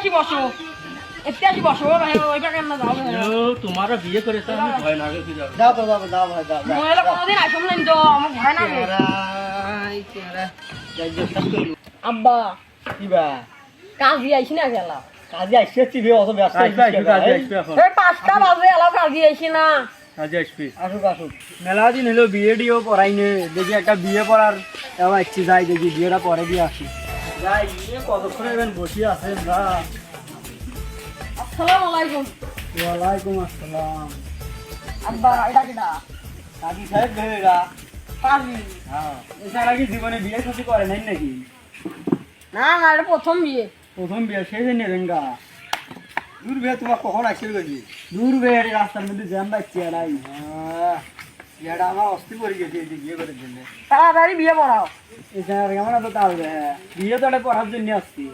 আসি বসো একটু আসি বসো ভাই ওইটা কেন যাও তোমারও বিয়ে করেছে আমি ভয় না গেছি যাও তো যাও যাও ভাই যাও মই এলা কোনোদিন আসম নাই তো আমার ভয় না আব্বা কিবা কাজী আইছি না গেলা কাজে আসছি বে অত ব্যস্ত আসবে কাজে আসবে এখন এই 5টা বাজে এলা কাজী আইছি না কাজে আসবি আসুক আসুক মেলা দিন হলো বিয়ে ডিও পড়াই নে দেখি একটা বিয়ে পড়ার এবার ইচ্ছে যাই দেখি বিয়েটা পরে দিয়ে আসি যাই বিয়ে কতক্ষণ এবেন বসে আছেন না আসসালামু আলাইকুম ওয়ালাইকুম আসসালাম আব্বা এটা কিটা কাজী সাহেব ভেবেরা কাজী হ্যাঁ এছাড়া কি জীবনে বিয়ে শাদী করে নাই নাকি না না এটা প্রথম বিয়ে প্রথম বিয়ে শেষ হয়নি রেঙ্গা দূর বিয়ে তোমার কখন আসছিল গেছি দূর বিয়ে রাস্তার মধ্যে জ্যাম পাচ্ছি এলাই বিয়েটা আমার অস্থি করে গেছে এই যে বিয়ে করার জন্য তাড়াতাড়ি বিয়ে পড়াও এছাড়া কেমন তো তাহলে বিয়ে তো একটা পড়ার জন্য আসছি